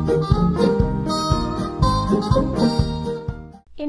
In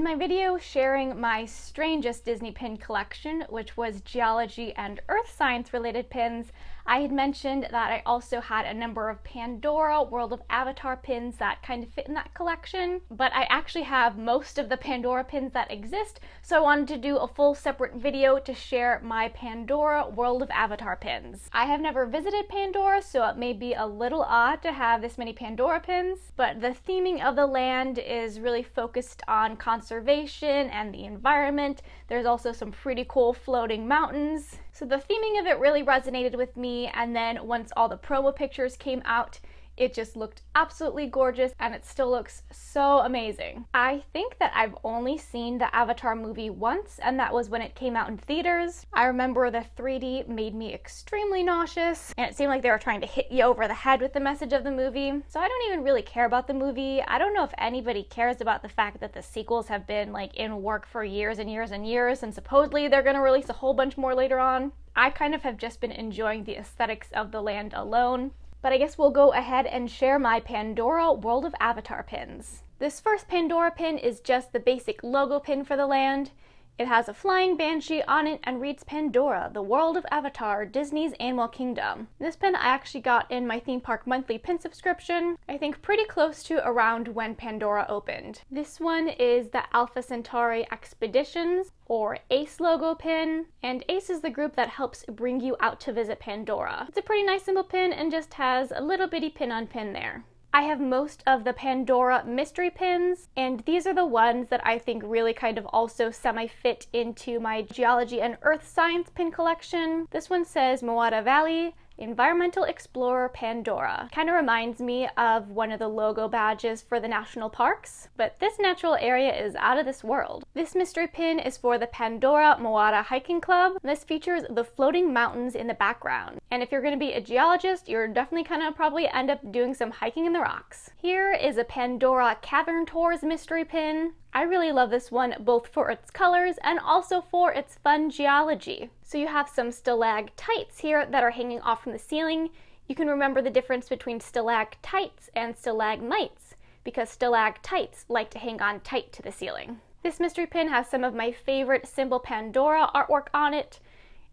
my video sharing my strangest Disney pin collection, which was geology and earth science related pins, I had mentioned that I also had a number of Pandora World of Avatar pins that kind of fit in that collection, but I actually have most of the Pandora pins that exist, so I wanted to do a full separate video to share my Pandora World of Avatar pins. I have never visited Pandora, so it may be a little odd to have this many Pandora pins, but the theming of the land is really focused on conservation and the environment. There's also some pretty cool floating mountains. So the theming of it really resonated with me, and then once all the promo pictures came out, it just looked absolutely gorgeous, and it still looks so amazing. I think that I've only seen the Avatar movie once, and that was when it came out in theaters. I remember the 3D made me extremely nauseous, and it seemed like they were trying to hit you over the head with the message of the movie. So I don't even really care about the movie. I don't know if anybody cares about the fact that the sequels have been like in work for years and years and years, and supposedly they're gonna release a whole bunch more later on. I kind of have just been enjoying the aesthetics of the land alone. But I guess we'll go ahead and share my Pandora World of Avatar pins. This first Pandora pin is just the basic logo pin for the land. It has a flying banshee on it and reads Pandora, the world of Avatar, Disney's Animal Kingdom. This pin I actually got in my theme park monthly pin subscription, I think pretty close to around when Pandora opened. This one is the Alpha Centauri Expeditions, or ACE logo pin, and ACE is the group that helps bring you out to visit Pandora. It's a pretty nice simple pin and just has a little bitty pin on pin there. I have most of the Pandora mystery pins, and these are the ones that I think really kind of also semi-fit into my geology and earth science pin collection. This one says Milada Valley, Environmental Explorer Pandora. Kind of reminds me of one of the logo badges for the national parks, but this natural area is out of this world. This mystery pin is for the Pandora Milada Hiking Club. This features the floating mountains in the background. And if you're going to be a geologist, you're definitely kind of probably end up doing some hiking in the rocks. Here is a Pandora Cavern Tours mystery pin. I really love this one both for its colors and also for its fun geology. So you have some stalactites here that are hanging off from the ceiling. You can remember the difference between stalactites and stalagmites because stalactites like to hang on tight to the ceiling. This mystery pin has some of my favorite simple Pandora artwork on it.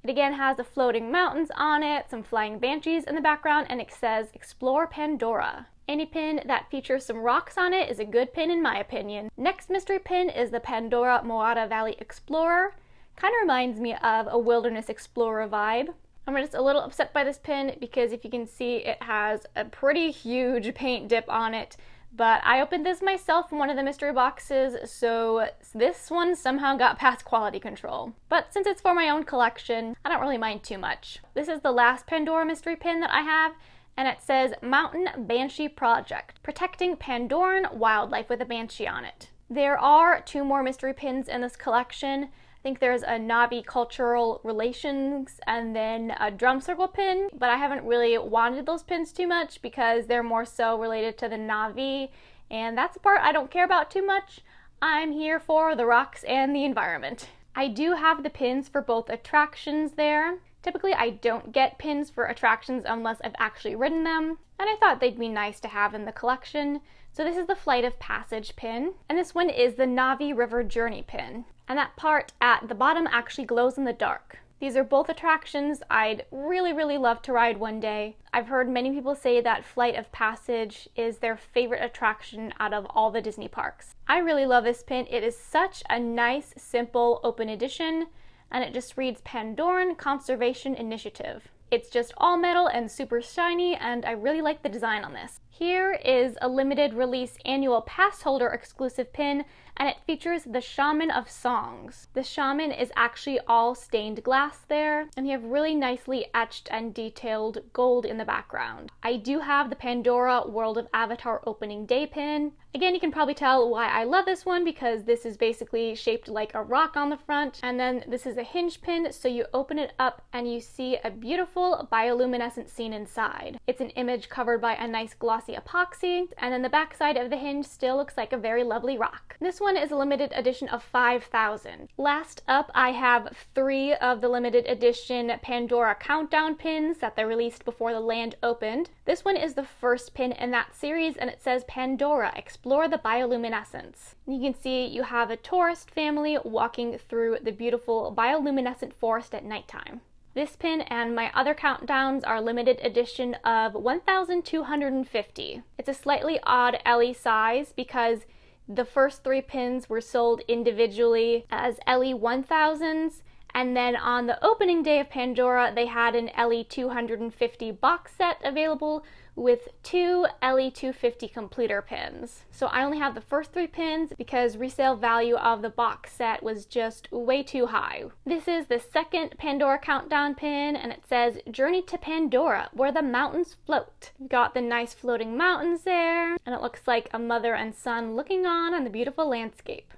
It again has the floating mountains on it, some flying banshees in the background, and it says Explore Pandora. Any pin that features some rocks on it is a good pin in my opinion. Next mystery pin is the Pandora Milada Valley Explorer. Kind of reminds me of a wilderness explorer vibe. I'm just a little upset by this pin because if you can see it has a pretty huge paint dip on it, but I opened this myself from one of the mystery boxes, so this one somehow got past quality control. But since it's for my own collection, I don't really mind too much. This is the last Pandora mystery pin that I have, and it says Mountain Banshee Project, protecting Pandoran wildlife with a banshee on it. There are 2 more mystery pins in this collection. I think there's a Na'vi cultural relations and then a drum circle pin, but I haven't really wanted those pins too much because they're more so related to the Na'vi, and that's the part I don't care about too much. I'm here for the rocks and the environment. I do have the pins for both attractions there. Typically, I don't get pins for attractions unless I've actually ridden them, and I thought they'd be nice to have in the collection. So this is the Flight of Passage pin, and this one is the Na'vi River Journey pin. And that part at the bottom actually glows in the dark. These are both attractions I'd really love to ride one day. I've heard many people say that Flight of Passage is their favorite attraction out of all the Disney parks. I really love this pin. It is such a nice, simple, open edition, and it just reads Pandoran Conservation Initiative. It's just all metal and super shiny, and I really like the design on this. Here is a limited release annual pass holder exclusive pin, and it features the Shaman of Songs. The Shaman is actually all stained glass there, and you have really nicely etched and detailed gold in the background. I do have the Pandora World of Avatar opening day pin. Again, you can probably tell why I love this one because this is basically shaped like a rock on the front, and then this is a hinge pin, so you open it up and you see a beautiful beautiful bioluminescent scene inside. It's an image covered by a nice glossy epoxy, and then the backside of the hinge still looks like a very lovely rock. This one is a limited edition of 5,000. Last up, I have 3 of the limited edition Pandora countdown pins that they released before the land opened. This one is the first pin in that series, and it says Pandora, explore the bioluminescence. You can see you have a tourist family walking through the beautiful bioluminescent forest at nighttime. This pin and my other countdowns are limited edition of 1,250. It's a slightly odd LE size because the first 3 pins were sold individually as LE 1000s, and then on the opening day of Pandora, they had an LE 250 box set available with 2 LE 250 completer pins. So I only have the first 3 pins because resale value of the box set was just way too high. This is the second Pandora countdown pin, and it says Journey to Pandora, where the mountains float. We've got the nice floating mountains there, and it looks like a mother and son looking on the beautiful landscape.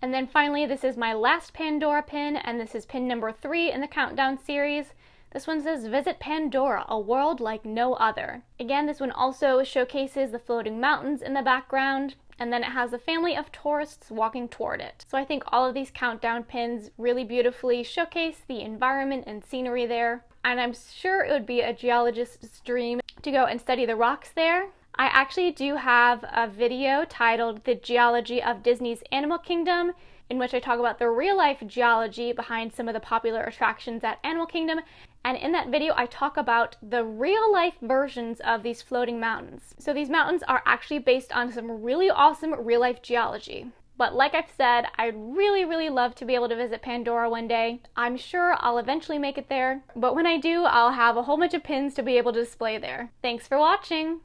And then finally, this is my last Pandora pin, and this is pin number 3 in the countdown series. This one says, Visit Pandora, a world like no other. Again, this one also showcases the floating mountains in the background, and then it has a family of tourists walking toward it. So I think all of these countdown pins really beautifully showcase the environment and scenery there, and I'm sure it would be a geologist's dream to go and study the rocks there. I actually do have a video titled The Geology of Disney's Animal Kingdom, in which I talk about the real-life geology behind some of the popular attractions at Animal Kingdom, and in that video I talk about the real-life versions of these floating mountains. So these mountains are actually based on some really awesome real-life geology. But like I've said, I'd really love to be able to visit Pandora one day. I'm sure I'll eventually make it there, but when I do, I'll have a whole bunch of pins to be able to display there. Thanks for watching!